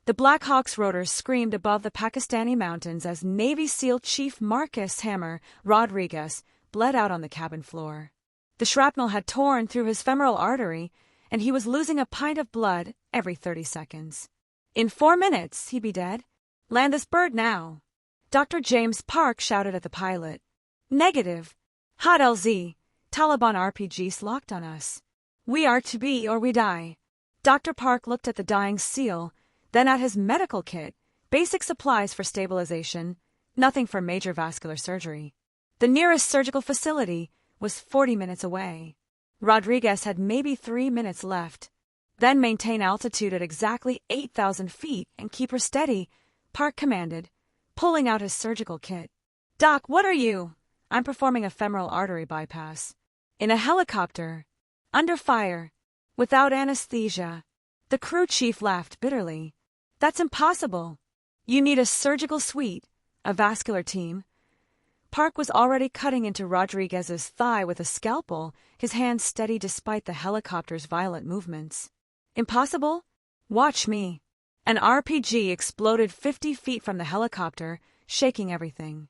The Black Hawk's rotors screamed above the Pakistani mountains as Navy SEAL Chief Marcus "Hammer" Rodriguez bled out on the cabin floor. The shrapnel had torn through his femoral artery, and he was losing a pint of blood every 30 seconds. In 4 minutes, he'd be dead. Land this bird now. Dr. James Park shouted at the pilot. Negative. Hot LZ. Taliban RPGs locked on us. We are to be or we die. Dr. Park looked at the dying SEAL, then at his medical kit, basic supplies for stabilization, nothing for major vascular surgery. The nearest surgical facility was 40 minutes away. Rodriguez had maybe 3 minutes left. Then maintain altitude at exactly 8,000 feet and keep her steady, Park commanded, pulling out his surgical kit. Doc, what are you? I'm performing a femoral artery bypass. In a helicopter. Under fire. Without anesthesia. The crew chief laughed bitterly. That's impossible. You need a surgical suite, a vascular team. Park was already cutting into Rodriguez's thigh with a scalpel, his hands steady despite the helicopter's violent movements. Impossible? Watch me. An RPG exploded 50 feet from the helicopter, shaking everything.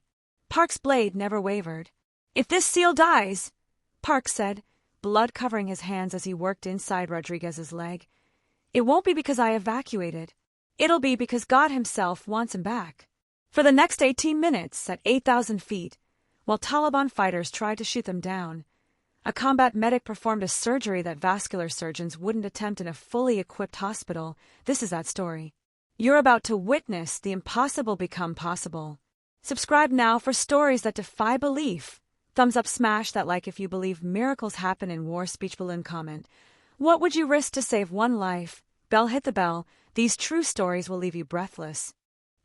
Park's blade never wavered. If this SEAL dies, Park said, blood covering his hands as he worked inside Rodriguez's leg, it won't be because I evacuated. It'll be because God himself wants him back. For the next 18 minutes, at 8,000 feet, while Taliban fighters tried to shoot them down, a combat medic performed a surgery that vascular surgeons wouldn't attempt in a fully equipped hospital. This is that story. You're about to witness the impossible become possible. Subscribe now for stories that defy belief. Thumbs up, smash that like if you believe miracles happen in war. Speech balloon comment. What would you risk to save one life? Bell, hit the bell. These true stories will leave you breathless.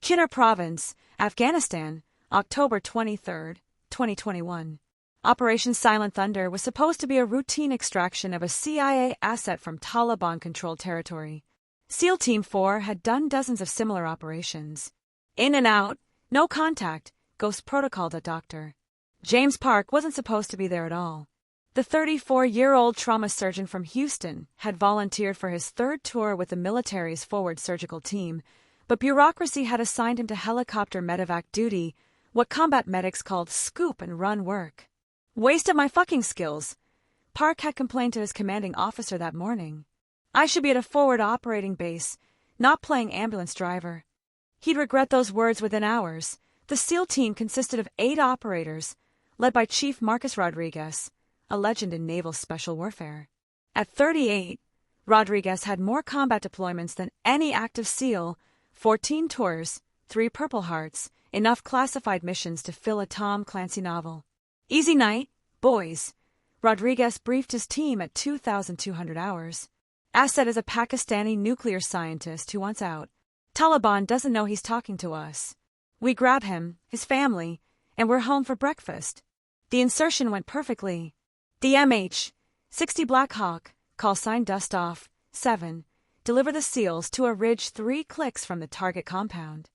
Kinnar Province, Afghanistan, October 23, 2021. Operation Silent Thunder was supposed to be a routine extraction of a CIA asset from Taliban-controlled territory. SEAL Team 4 had done dozens of similar operations. In and out, no contact, Ghost Protocol. Dr. James Park wasn't supposed to be there at all. The 34-year-old trauma surgeon from Houston had volunteered for his third tour with the military's forward surgical team, but bureaucracy had assigned him to helicopter medevac duty, what combat medics called scoop and run work. Waste of my fucking skills, Park had complained to his commanding officer that morning. I should be at a forward operating base, not playing ambulance driver. He'd regret those words within hours. The SEAL team consisted of 8 operators, led by Chief Marcus Rodriguez, a legend in naval special warfare. At 38, Rodriguez had more combat deployments than any active SEAL, 14 tours, 3 Purple Hearts, enough classified missions to fill a Tom Clancy novel. Easy night, boys. Rodriguez briefed his team at 2,200 hours. Asad is a Pakistani nuclear scientist who wants out. Taliban doesn't know he's talking to us. We grab him, his family, and we're home for breakfast. The insertion went perfectly. The MH-60 Black Hawk, call sign Dust Off, 7, deliver the SEALs to a ridge 3 clicks from the target compound.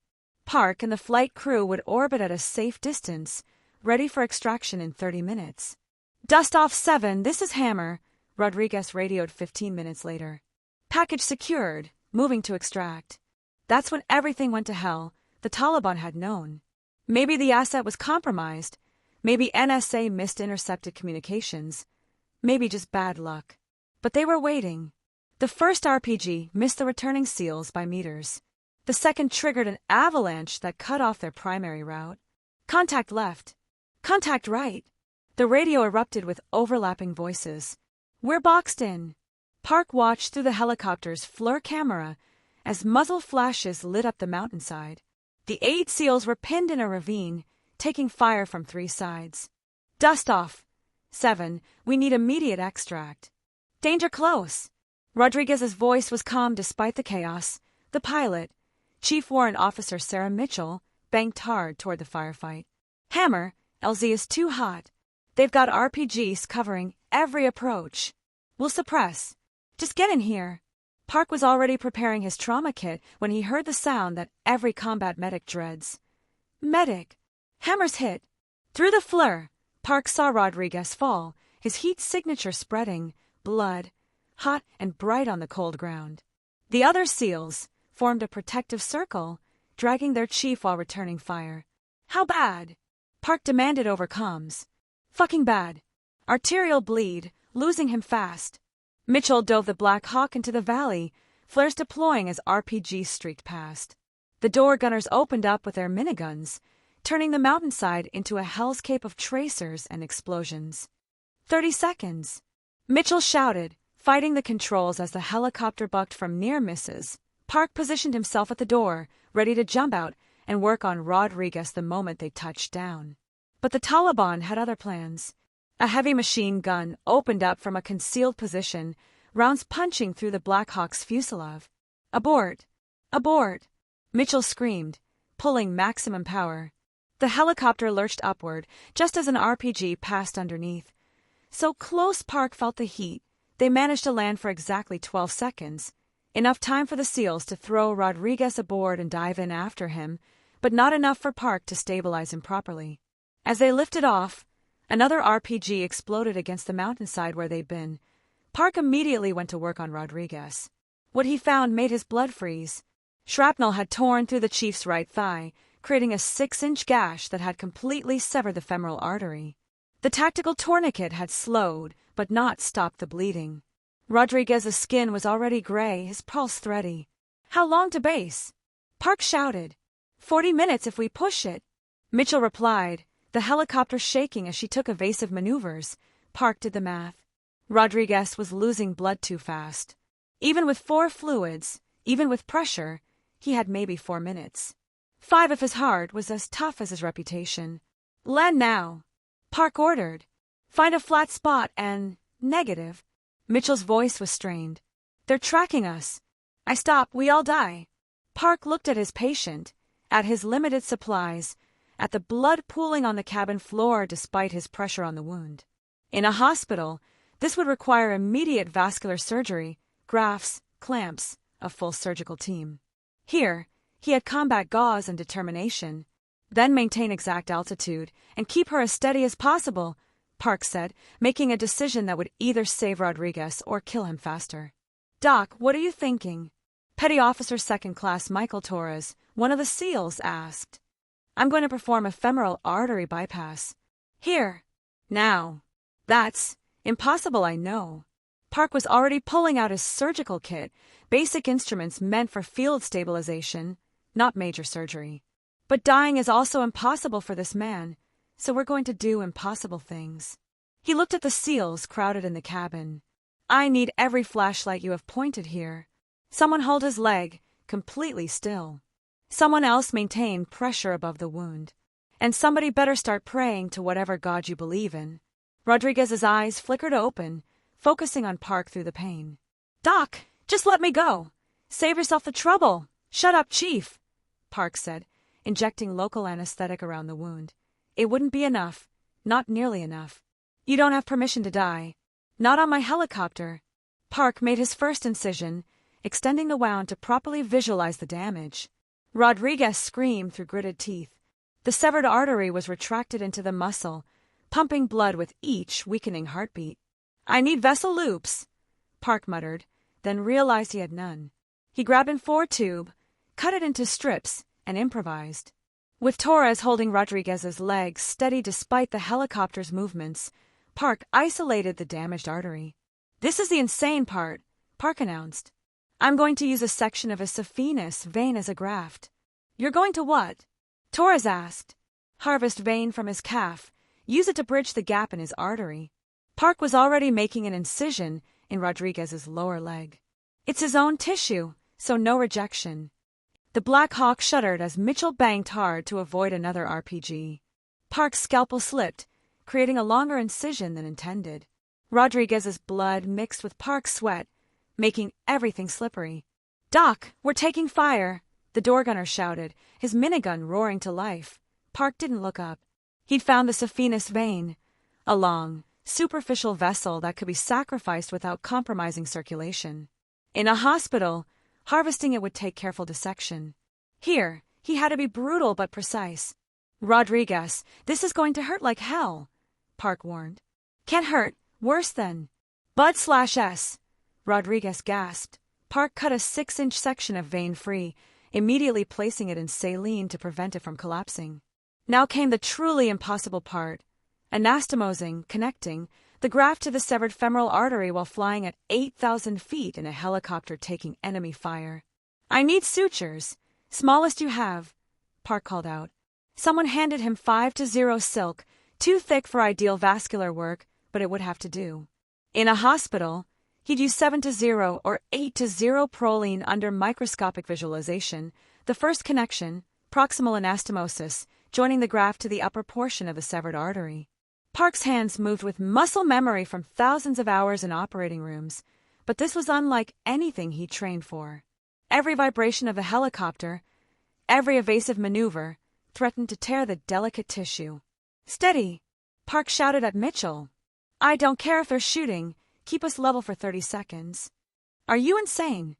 Park and the flight crew would orbit at a safe distance, ready for extraction in 30 minutes. Dust Off 7, this is Hammer, Rodriguez radioed 15 minutes later. Package secured, moving to extract. That's when everything went to hell. The Taliban had known. Maybe the asset was compromised. Maybe NSA missed intercepted communications. Maybe just bad luck. But they were waiting. The first RPG missed the returning SEALs by meters. The second triggered an avalanche that cut off their primary route. Contact left. Contact right. The radio erupted with overlapping voices. We're boxed in. Park watched through the helicopter's FLIR camera as muzzle flashes lit up the mountainside. The 8 SEALs were pinned in a ravine, taking fire from 3 sides. Dust Off 7, we need immediate extract. Danger close. Rodriguez's voice was calm despite the chaos. The pilot, Chief Warrant Officer Sarah Mitchell, banked hard toward the firefight. Hammer, LZ is too hot. They've got RPGs covering every approach. We'll suppress. Just get in here. Park was already preparing his trauma kit when he heard the sound that every combat medic dreads. Medic. Hammer's hit. Through the FLIR, Park saw Rodriguez fall, his heat signature spreading, blood, hot and bright on the cold ground. The other SEALs, formed a protective circle, dragging their chief while returning fire. How bad? Park demanded over comms. Fucking bad. Arterial bleed, losing him fast. Mitchell dove the Black Hawk into the valley, flares deploying as RPGs streaked past. The door gunners opened up with their miniguns, turning the mountainside into a hellscape of tracers and explosions. 30 seconds. Mitchell shouted, fighting the controls as the helicopter bucked from near misses. Park positioned himself at the door, ready to jump out and work on Rodriguez the moment they touched down. But the Taliban had other plans. A heavy machine gun opened up from a concealed position, rounds punching through the Black Hawk's fuselage. Abort! Abort! Mitchell screamed, pulling maximum power. The helicopter lurched upward, just as an RPG passed underneath. So close Park felt the heat, they managed to land for exactly 12 seconds. Enough time for the SEALs to throw Rodriguez aboard and dive in after him, but not enough for Park to stabilize him properly. As they lifted off, another RPG exploded against the mountainside where they'd been. Park immediately went to work on Rodriguez. What he found made his blood freeze. Shrapnel had torn through the chief's right thigh, creating a 6-inch gash that had completely severed the femoral artery. The tactical tourniquet had slowed, but not stopped the bleeding. Rodriguez's skin was already gray, his pulse thready. How long to base? Park shouted. 40 minutes if we push it. Mitchell replied, the helicopter shaking as she took evasive maneuvers. Park did the math. Rodriguez was losing blood too fast. Even with 4 fluids, even with pressure, he had maybe 4 minutes. 5 if his heart was as tough as his reputation. Land now. Park ordered. Find a flat spot and... negative. Mitchell's voice was strained. They're tracking us. I stop, we all die. Park looked at his patient, at his limited supplies, at the blood pooling on the cabin floor despite his pressure on the wound. In a hospital, this would require immediate vascular surgery, grafts, clamps, a full surgical team. Here, he had combat gauze and determination. Then maintain exact altitude and keep her as steady as possible, Park said, making a decision that would either save Rodriguez or kill him faster. Doc, what are you thinking? Petty Officer Second Class Michael Torres, one of the SEALs, asked. I'm going to perform a femoral artery bypass. Here. Now. That's impossible, I know. Park was already pulling out his surgical kit, basic instruments meant for field stabilization, not major surgery. But dying is also impossible for this man, so we're going to do impossible things. He looked at the SEALs crowded in the cabin. I need every flashlight you have pointed here. Someone hold his leg, completely still. Someone else maintain pressure above the wound. And somebody better start praying to whatever God you believe in. Rodriguez's eyes flickered open, focusing on Park through the pain. Doc, just let me go. Save yourself the trouble. Shut up, Chief, Park said, injecting local anesthetic around the wound. It wouldn't be enough. Not nearly enough. You don't have permission to die. Not on my helicopter. Park made his first incision, extending the wound to properly visualize the damage. Rodriguez screamed through gritted teeth. The severed artery was retracted into the muscle, pumping blood with each weakening heartbeat. I need vessel loops, Park muttered, then realized he had none. He grabbed an 4-tube, cut it into strips, and improvised. With Torres holding Rodriguez's legs steady despite the helicopter's movements, Park isolated the damaged artery. This is the insane part, Park announced. I'm going to use a section of his saphenous vein as a graft. You're going to what? Torres asked. Harvest vein from his calf, use it to bridge the gap in his artery. Park was already making an incision in Rodriguez's lower leg. It's his own tissue, so no rejection. The Black Hawk shuddered as Mitchell banked hard to avoid another RPG. Park's scalpel slipped, creating a longer incision than intended. Rodriguez's blood mixed with Park's sweat, making everything slippery. Doc, we're taking fire, the door gunner shouted, his minigun roaring to life. Park didn't look up. He'd found the saphenous vein, a long, superficial vessel that could be sacrificed without compromising circulation. In a hospital, harvesting it would take careful dissection. Here, he had to be brutal but precise. Rodriguez, this is going to hurt like hell, Park warned. Can't hurt, worse than. Bud/S, Rodriguez gasped. Park cut a 6-inch section of vein free, immediately placing it in saline to prevent it from collapsing. Now came the truly impossible part: anastomosing, connecting the graft to the severed femoral artery while flying at 8,000 feet in a helicopter taking enemy fire. "I need sutures. Smallest you have," Park called out. Someone handed him 5-0 silk, too thick for ideal vascular work, but it would have to do. In a hospital, he'd use 7-0 or 8-0 proline under microscopic visualization, the first connection, proximal anastomosis, joining the graft to the upper portion of the severed artery. Park's hands moved with muscle memory from thousands of hours in operating rooms, but this was unlike anything he'd trained for. Every vibration of the helicopter, every evasive maneuver, threatened to tear the delicate tissue. "Steady!" Park shouted at Mitchell. "I don't care if they're shooting. Keep us level for 30 seconds. "Are you insane?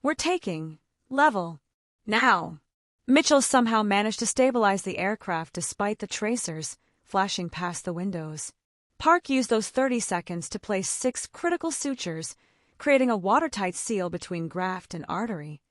We're taking level now." Mitchell somehow managed to stabilize the aircraft despite the tracers flashing past the windows. Park used those 30 seconds to place 6 critical sutures, creating a watertight seal between graft and artery.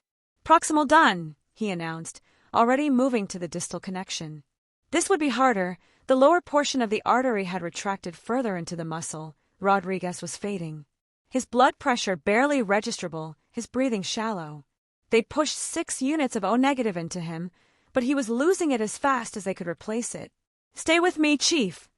"Proximal done," he announced, already moving to the distal connection. This would be harder. The lower portion of the artery had retracted further into the muscle. Rodriguez was fading. His blood pressure barely registerable, his breathing shallow. They'd pushed 6 units of O-negative into him, but he was losing it as fast as they could replace it. "Stay with me, Chief,"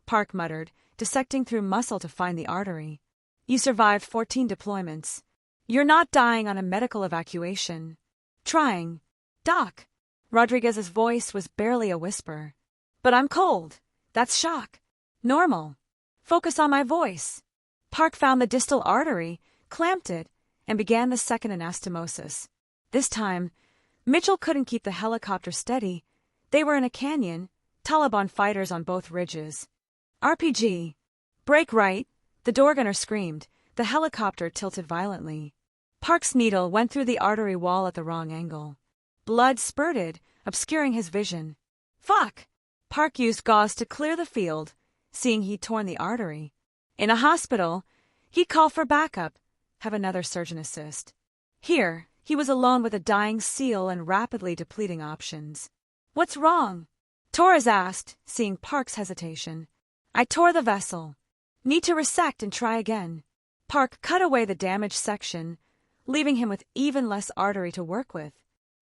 Park muttered, dissecting through muscle to find the artery. "You survived 14 deployments. You're not dying on a medical evacuation." "Trying, Doc." Rodriguez's voice was barely a whisper. "But I'm cold. That's shock. Normal. Focus on my voice." Park found the distal artery, clamped it, and began the second anastomosis. This time, Mitchell couldn't keep the helicopter steady. They were in a canyon, Taliban fighters on both ridges. "RPG. Brake right," the door gunner screamed. The helicopter tilted violently. Park's needle went through the artery wall at the wrong angle. Blood spurted, obscuring his vision. "Fuck!" Park used gauze to clear the field, seeing he'd torn the artery. In a hospital, he'd call for backup, have another surgeon assist. Here, he was alone with a dying seal and rapidly depleting options. "What's wrong?" Torres asked, seeing Park's hesitation. "I tore the vessel. Need to resect and try again." Park cut away the damaged section, leaving him with even less artery to work with.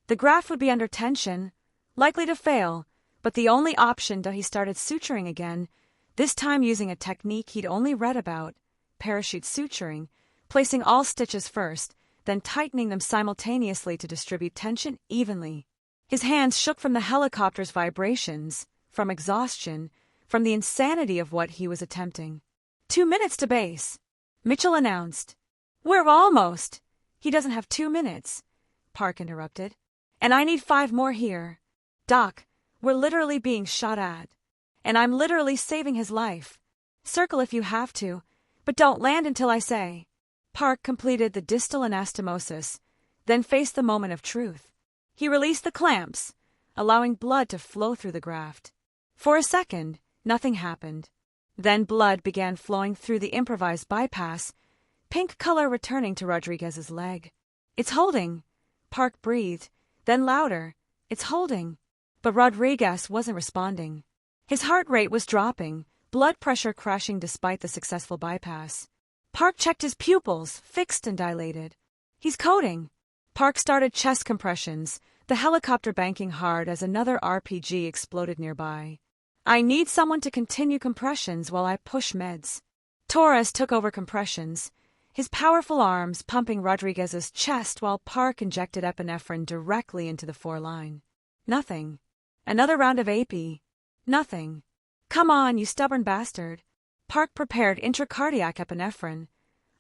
The graft would be under tension, likely to fail, but the only option till he started suturing again, this time using a technique he'd only read about, parachute suturing, placing all stitches first, then tightening them simultaneously to distribute tension evenly. His hands shook from the helicopter's vibrations, from exhaustion, from the insanity of what he was attempting. 2 minutes to base," Mitchell announced. "We're almost." "He doesn't have 2 minutes," Park interrupted. "And I need 5 more here. Doc, we're literally being shot at. And I'm literally saving his life. Circle if you have to, but don't land until I say." Park completed the distal anastomosis, then faced the moment of truth. He released the clamps, allowing blood to flow through the graft. For a second, nothing happened. Then blood began flowing through the improvised bypass, pink color returning to Rodriguez's leg. "It's holding," Park breathed, then louder. "It's holding." But Rodriguez wasn't responding. His heart rate was dropping, blood pressure crashing despite the successful bypass. Park checked his pupils, fixed and dilated. "He's coding." Park started chest compressions, the helicopter banking hard as another RPG exploded nearby. "I need someone to continue compressions while I push meds." Torres took over compressions, his powerful arms pumping Rodriguez's chest while Park injected epinephrine directly into the foreline. Nothing. Another round of AP. Nothing. "Come on, you stubborn bastard." Park prepared intracardiac epinephrine,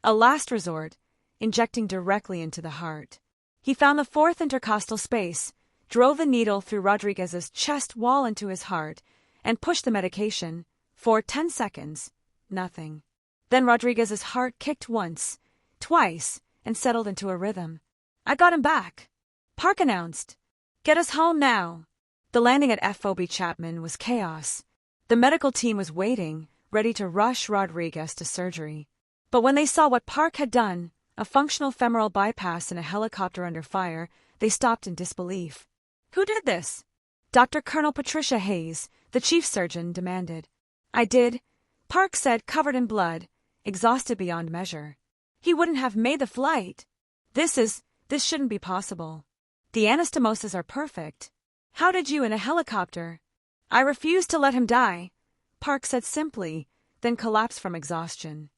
a last resort, injecting directly into the heart. He found the 4th intercostal space, drove the needle through Rodriguez's chest wall into his heart, and pushed the medication. For 10 seconds, nothing. Then Rodriguez's heart kicked once, twice, and settled into a rhythm. "I got him back," Park announced. "Get us home now." The landing at FOB Chapman was chaos. The medical team was waiting, ready to rush Rodriguez to surgery. But when they saw what Park had done, a functional femoral bypass in a helicopter under fire, they stopped in disbelief. "Who did this?" Dr. Colonel Patricia Hayes, the chief surgeon, demanded. "I did," Park said, covered in blood, exhausted beyond measure. "He wouldn't have made the flight. This shouldn't be possible. The anastomoses are perfect. How did you in a helicopter?" "I refused to let him die," Park said simply, then collapsed from exhaustion.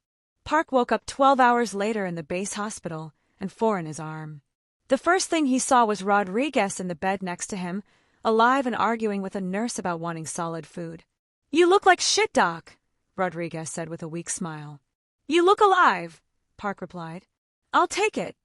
Park woke up 12 hours later in the base hospital, and 4 in his arm. The first thing he saw was Rodriguez in the bed next to him, alive and arguing with a nurse about wanting solid food. "You look like shit, Doc," Rodriguez said with a weak smile. "You look alive," Park replied. "I'll take it."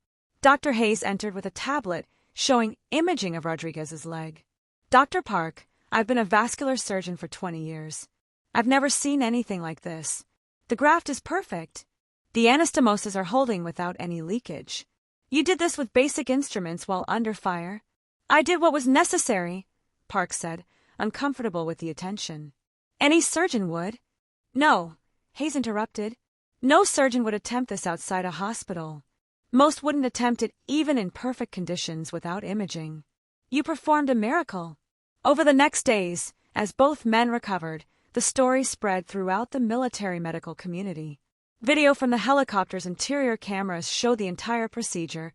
Dr. Hayes entered with a tablet showing imaging of Rodriguez's leg. "Dr. Park, I've been a vascular surgeon for 20 years. I've never seen anything like this. The graft is perfect. The anastomoses are holding without any leakage. You did this with basic instruments while under fire?" "I did what was necessary," Park said, uncomfortable with the attention. "Any surgeon would." "No," Hayes interrupted. "No surgeon would attempt this outside a hospital. Most wouldn't attempt it even in perfect conditions without imaging. You performed a miracle." Over the next days, as both men recovered, the story spread throughout the military medical community. Video from the helicopter's interior cameras showed the entire procedure,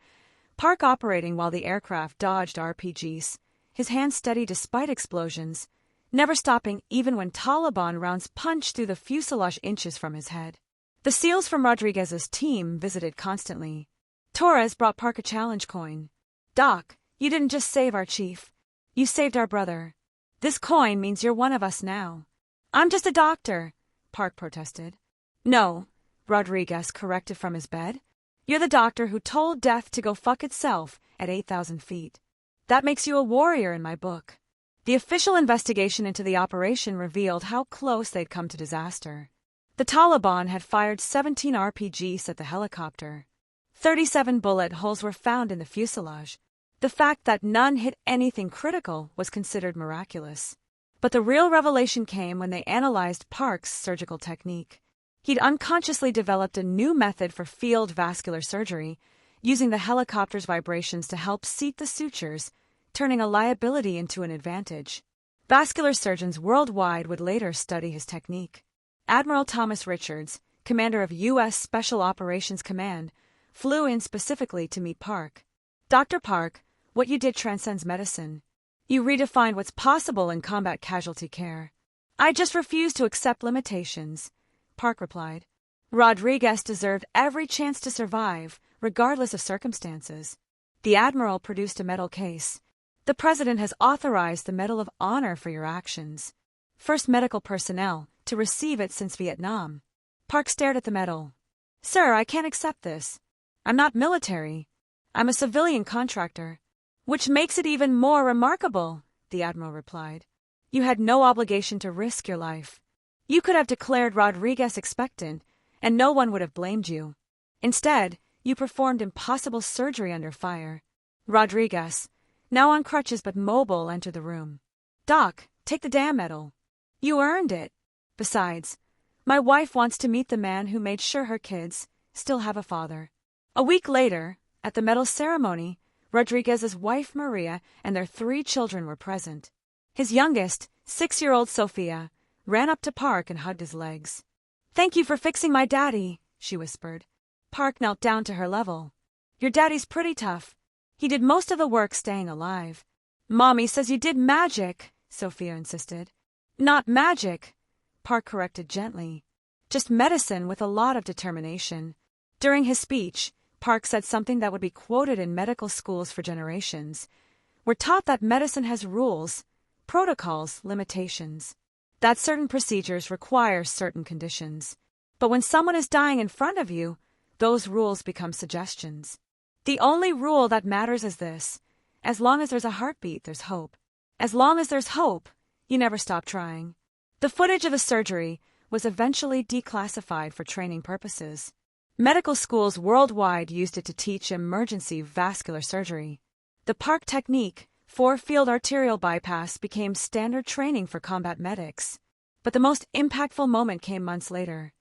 Park operating while the aircraft dodged RPGs, his hands steady despite explosions, never stopping even when Taliban rounds punched through the fuselage inches from his head. The SEALs from Rodriguez's team visited constantly. Torres brought Park a challenge coin. "Doc, you didn't just save our chief. You saved our brother. This coin means you're one of us now." "I'm just a doctor," Park protested. "No," Rodriguez corrected from his bed. "You're the doctor who told death to go fuck itself at 8,000 feet. That makes you a warrior in my book." The official investigation into the operation revealed how close they'd come to disaster. The Taliban had fired 17 RPGs at the helicopter. 37 bullet holes were found in the fuselage. The fact that none hit anything critical was considered miraculous. But the real revelation came when they analyzed Park's surgical technique. He'd unconsciously developed a new method for field vascular surgery, using the helicopter's vibrations to help seat the sutures, turning a liability into an advantage. Vascular surgeons worldwide would later study his technique. Admiral Thomas Richards, commander of U.S. Special Operations Command, flew in specifically to meet Park. "Dr. Park, what you did transcends medicine. You redefined what's possible in combat casualty care." "I just refuse to accept limitations," Park replied. Rodriguez deserved every chance to survive, regardless of circumstances. The Admiral produced a medal case. "The President has authorized the Medal of Honor for your actions. First medical personnel to receive it since Vietnam." Park stared at the medal. "Sir, I can't accept this. I'm not military. I'm a civilian contractor." "Which makes it even more remarkable," the Admiral replied. "You had no obligation to risk your life. You could have declared Rodriguez expectant, and no one would have blamed you. Instead, you performed impossible surgery under fire." Rodriguez, now on crutches but mobile, entered the room. "Doc, take the damn medal. You earned it. Besides, my wife wants to meet the man who made sure her kids still have a father." A week later, at the medal ceremony, Rodriguez's wife Maria and their 3 children were present. His youngest, 6-year-old Sophia, ran up to Park and hugged his legs. "Thank you for fixing my daddy," she whispered. Park knelt down to her level. "Your daddy's pretty tough. He did most of the work staying alive." "Mommy says you did magic," Sophia insisted. "Not magic," Park corrected gently. "Just medicine with a lot of determination." During his speech, Park said something that would be quoted in medical schools for generations. "We're taught that medicine has rules, protocols, limitations. That certain procedures require certain conditions. But when someone is dying in front of you, those rules become suggestions. The only rule that matters is this: as long as there's a heartbeat, there's hope. As long as there's hope, you never stop trying." The footage of the surgery was eventually declassified for training purposes. Medical schools worldwide used it to teach emergency vascular surgery. The Park technique, 4-field arterial bypass, became standard training for combat medics. But the most impactful moment came months later.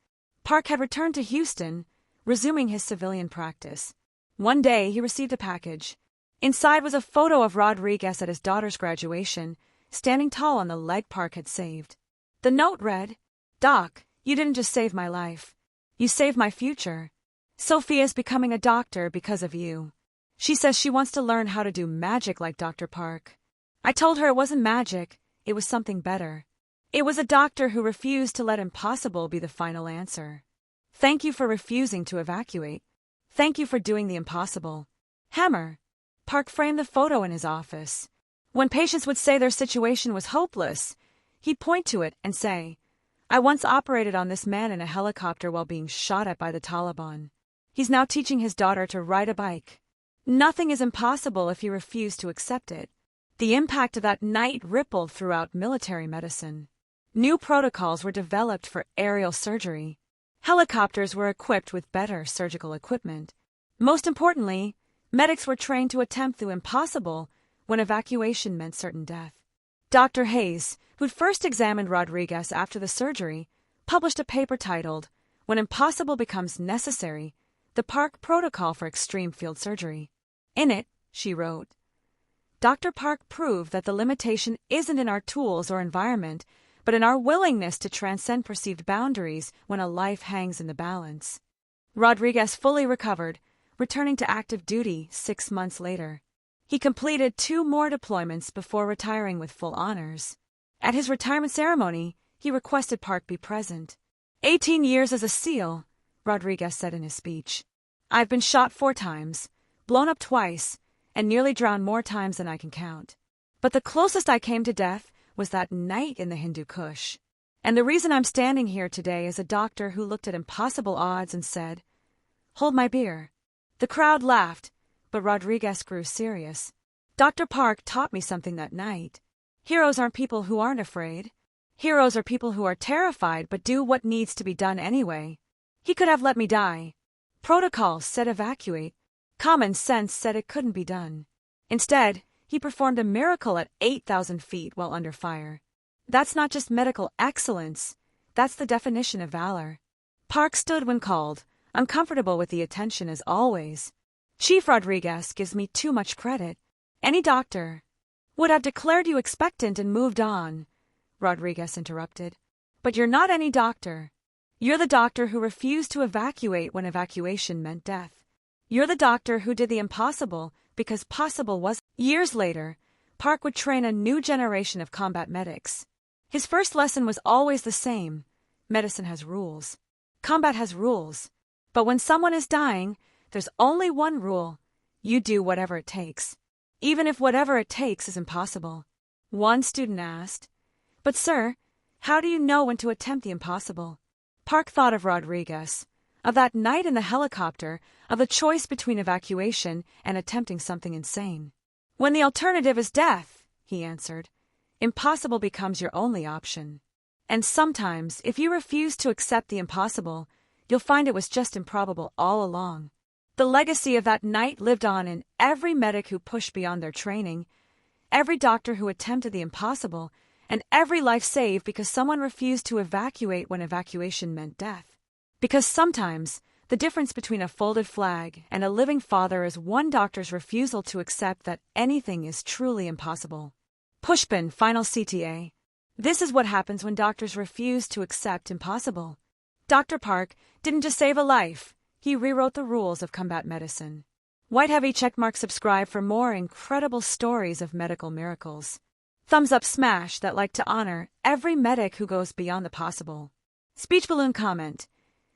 Park had returned to Houston, resuming his civilian practice. One day, he received a package. Inside was a photo of Rodriguez at his daughter's graduation, standing tall on the leg Park had saved. The note read, "Doc, you didn't just save my life. You saved my future. Sophia's becoming a doctor because of you. She says she wants to learn how to do magic like Dr. Park." I told her it wasn't magic, it was something better. It was a doctor who refused to let impossible be the final answer. Thank you for refusing to evacuate. Thank you for doing the impossible. Hammer. Park framed the photo in his office. When patients would say their situation was hopeless, he'd point to it and say, "I once operated on this man in a helicopter while being shot at by the Taliban. He's now teaching his daughter to ride a bike. Nothing is impossible if you refuse to accept it." The impact of that night rippled throughout military medicine. New protocols were developed for aerial surgery. Helicopters were equipped with better surgical equipment. Most importantly, medics were trained to attempt the impossible when evacuation meant certain death. Dr. Hayes, who'd first examined Rodriguez after the surgery, published a paper titled, "When Impossible Becomes Necessary, the Park Protocol for Extreme Field Surgery." In it, she wrote, "Dr. Park proved that the limitation isn't in our tools or environment, but in our willingness to transcend perceived boundaries when a life hangs in the balance." Rodriguez fully recovered, returning to active duty 6 months later. He completed 2 more deployments before retiring with full honors. At his retirement ceremony, he requested Park be present. 18 years as a SEAL, Rodriguez said in his speech. "I've been shot 4 times, blown up twice, and nearly drowned more times than I can count. But the closest I came to death was that night in the Hindu Kush. And the reason I'm standing here today is a doctor who looked at impossible odds and said, 'Hold my beer.'" The crowd laughed, but Rodriguez grew serious. "Dr. Park taught me something that night. Heroes aren't people who aren't afraid. Heroes are people who are terrified but do what needs to be done anyway. He could have let me die. Protocol said evacuate. Common sense said it couldn't be done. Instead, he performed a miracle at 8,000 feet while under fire. That's not just medical excellence, that's the definition of valor." Park stood when called, uncomfortable with the attention as always. "Chief Rodriguez gives me too much credit. Any doctor would have declared you expectant and moved on," Rodriguez interrupted. "But you're not any doctor. You're the doctor who refused to evacuate when evacuation meant death. You're the doctor who did the impossible because possible was." Years later, Park would train a new generation of combat medics. His first lesson was always the same: medicine has rules. Combat has rules. But when someone is dying, there's only one rule: you do whatever it takes, even if whatever it takes is impossible. One student asked, "But sir, how do you know when to attempt the impossible?" Park thought of Rodriguez, of that night in the helicopter, of the choice between evacuation and attempting something insane. "When the alternative is death," he answered, "impossible becomes your only option. And sometimes, if you refuse to accept the impossible, you'll find it was just improbable all along." The legacy of that night lived on in every medic who pushed beyond their training, every doctor who attempted the impossible, and every life saved because someone refused to evacuate when evacuation meant death. Because sometimes, the difference between a folded flag and a living father is one doctor's refusal to accept that anything is truly impossible. Pushpin, final CTA. This is what happens when doctors refuse to accept impossible. Dr. Park didn't just save a life, he rewrote the rules of combat medicine. White heavy checkmark subscribe for more incredible stories of medical miracles. Thumbs up smash that like to honor every medic who goes beyond the possible. Speech balloon comment.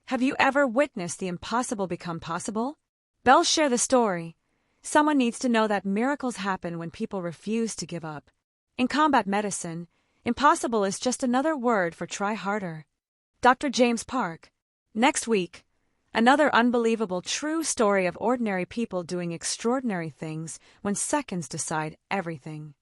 Have you ever witnessed the impossible become possible? Bell share the story. Someone needs to know that miracles happen when people refuse to give up. In combat medicine, impossible is just another word for try harder. Dr. James Park. Next week, another unbelievable true story of ordinary people doing extraordinary things when seconds decide everything.